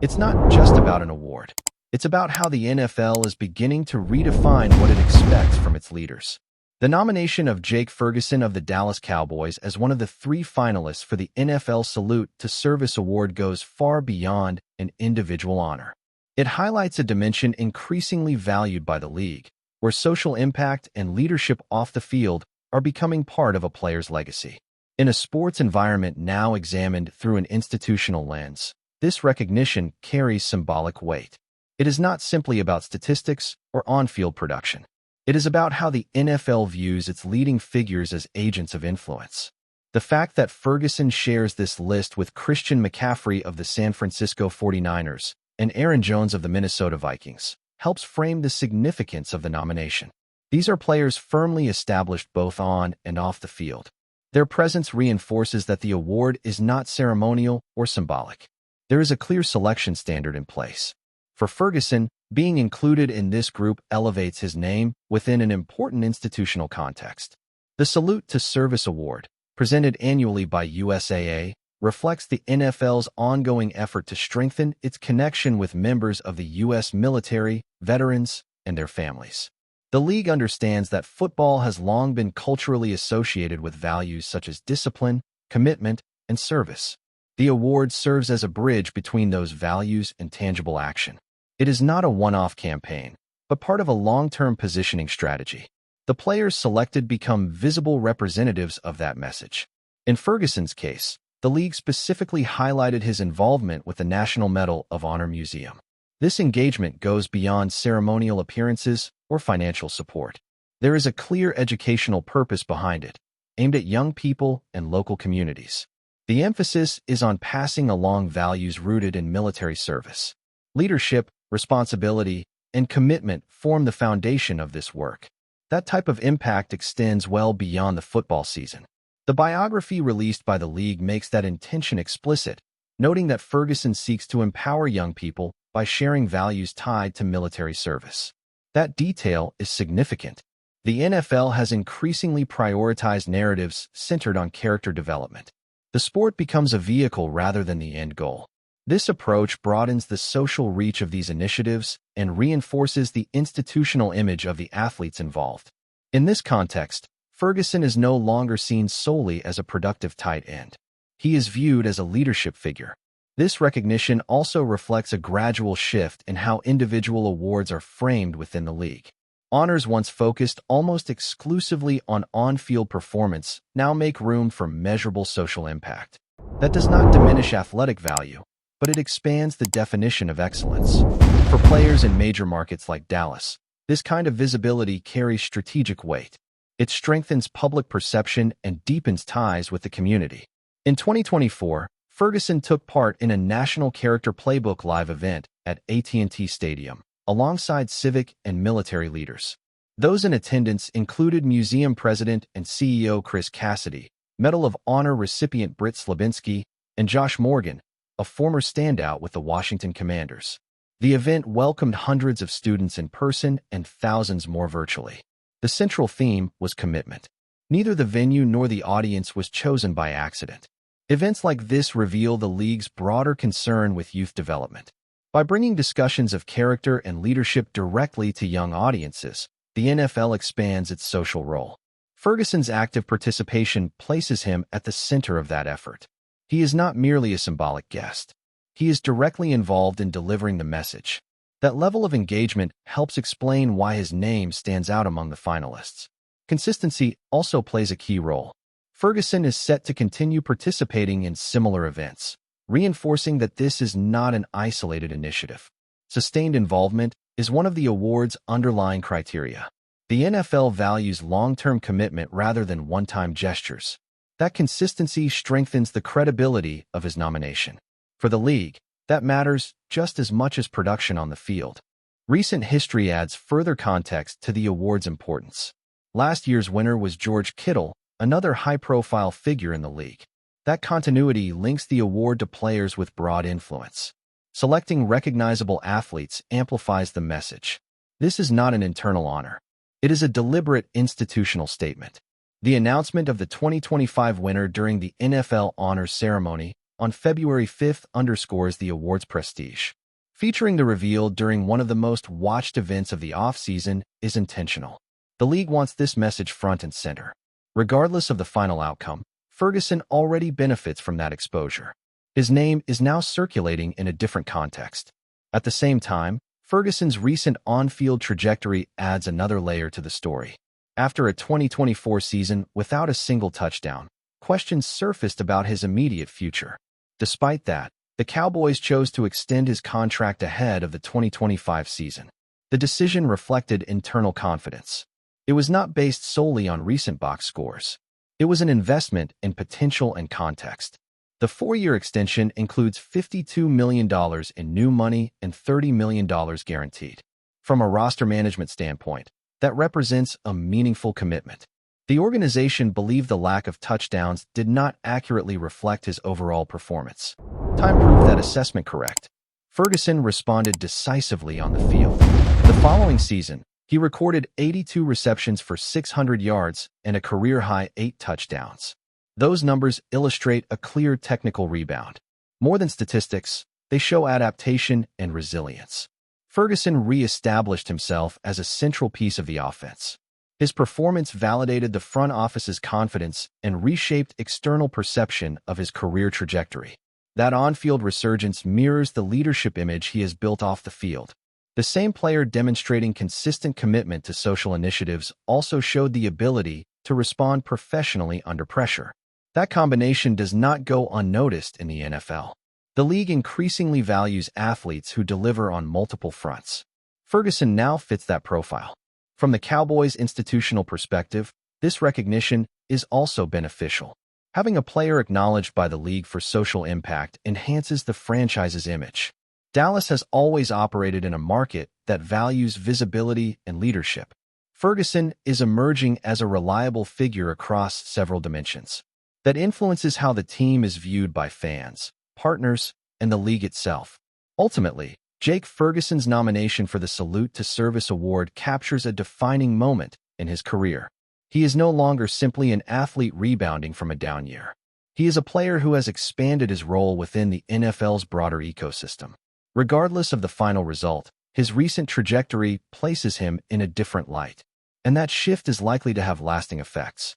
It's not just about an award. It's about how the NFL is beginning to redefine what it expects from its leaders. The nomination of Jake Ferguson of the Dallas Cowboys as one of the 3 finalists for the NFL Salute to Service Award goes far beyond an individual honor. It highlights a dimension increasingly valued by the league, where social impact and leadership off the field are becoming part of a player's legacy. In a sports environment now examined through an institutional lens, this recognition carries symbolic weight. It is not simply about statistics or on-field production. It is about how the NFL views its leading figures as agents of influence. The fact that Ferguson shares this list with Christian McCaffrey of the San Francisco 49ers and Aaron Jones of the Minnesota Vikings helps frame the significance of the nomination. These are players firmly established both on and off the field. Their presence reinforces that the award is not ceremonial or symbolic. There is a clear selection standard in place. For Ferguson, being included in this group elevates his name within an important institutional context. The Salute to Service Award, presented annually by USAA, reflects the NFL's ongoing effort to strengthen its connection with members of the U.S. military, veterans, and their families. The league understands that football has long been culturally associated with values such as discipline, commitment, and service. The award serves as a bridge between those values and tangible action. It is not a one-off campaign, but part of a long-term positioning strategy. The players selected become visible representatives of that message. In Ferguson's case, the league specifically highlighted his involvement with the National Medal of Honor Museum. This engagement goes beyond ceremonial appearances or financial support. There is a clear educational purpose behind it, aimed at young people and local communities. The emphasis is on passing along values rooted in military service. Leadership, responsibility, and commitment form the foundation of this work. That type of impact extends well beyond the football season. The biography released by the league makes that intention explicit, noting that Ferguson seeks to empower young people by sharing values tied to military service. That detail is significant. The NFL has increasingly prioritized narratives centered on character development. The sport becomes a vehicle rather than the end goal. This approach broadens the social reach of these initiatives and reinforces the institutional image of the athletes involved. In this context, Ferguson is no longer seen solely as a productive tight end. He is viewed as a leadership figure. This recognition also reflects a gradual shift in how individual awards are framed within the league. Honors once focused almost exclusively on on-field performance now make room for measurable social impact. That does not diminish athletic value, but it expands the definition of excellence. For players in major markets like Dallas, this kind of visibility carries strategic weight. It strengthens public perception and deepens ties with the community. In 2024, Ferguson took part in a National Character Playbook live event at AT&T Stadium, alongside civic and military leaders. Those in attendance included Museum President and CEO Chris Cassidy, Medal of Honor recipient Britt Slabinski, and Josh Morgan, a former standout with the Washington Commanders. The event welcomed hundreds of students in person and thousands more virtually. The central theme was commitment. Neither the venue nor the audience was chosen by accident. Events like this reveal the league's broader concern with youth development. By bringing discussions of character and leadership directly to young audiences, the NFL expands its social role. Ferguson's active participation places him at the center of that effort. He is not merely a symbolic guest. He is directly involved in delivering the message. That level of engagement helps explain why his name stands out among the finalists. Consistency also plays a key role. Ferguson is set to continue participating in similar events, reinforcing that this is not an isolated initiative. Sustained involvement is one of the award's underlying criteria. The NFL values long-term commitment rather than one-time gestures. That consistency strengthens the credibility of his nomination. For the league, that matters just as much as production on the field. Recent history adds further context to the award's importance. Last year's winner was George Kittle, another high-profile figure in the league. That continuity links the award to players with broad influence. Selecting recognizable athletes amplifies the message. This is not an internal honor. It is a deliberate institutional statement. The announcement of the 2025 winner during the NFL Honors Ceremony on February 5th underscores the award's prestige. Featuring the reveal during one of the most watched events of the off-season is intentional. The league wants this message front and center. Regardless of the final outcome, Ferguson already benefits from that exposure. His name is now circulating in a different context. At the same time, Ferguson's recent on-field trajectory adds another layer to the story. After a 2024 season without a single touchdown, questions surfaced about his immediate future. Despite that, the Cowboys chose to extend his contract ahead of the 2025 season. The decision reflected internal confidence. It was not based solely on recent box scores. It was an investment in potential and context. The 4-year extension includes $52 million in new money and $30 million guaranteed. From a roster management standpoint, that represents a meaningful commitment. The organization believed the lack of touchdowns did not accurately reflect his overall performance. Time proved that assessment correct. Ferguson responded decisively on the field. The following season, he recorded 82 receptions for 600 yards and a career-high 8 touchdowns. Those numbers illustrate a clear technical rebound. More than statistics, they show adaptation and resilience. Ferguson re-established himself as a central piece of the offense. His performance validated the front office's confidence and reshaped external perception of his career trajectory. That on-field resurgence mirrors the leadership image he has built off the field. The same player demonstrating consistent commitment to social initiatives also showed the ability to respond professionally under pressure. That combination does not go unnoticed in the NFL. The league increasingly values athletes who deliver on multiple fronts. Ferguson now fits that profile. From the Cowboys' institutional perspective, this recognition is also beneficial. Having a player acknowledged by the league for social impact enhances the franchise's image. Dallas has always operated in a market that values visibility and leadership. Ferguson is emerging as a reliable figure across several dimensions. That influences how the team is viewed by fans, partners, and the league itself. Ultimately, Jake Ferguson's nomination for the Salute to Service Award captures a defining moment in his career. He is no longer simply an athlete rebounding from a down year. He is a player who has expanded his role within the NFL's broader ecosystem. Regardless of the final result, his recent trajectory places him in a different light. And that shift is likely to have lasting effects.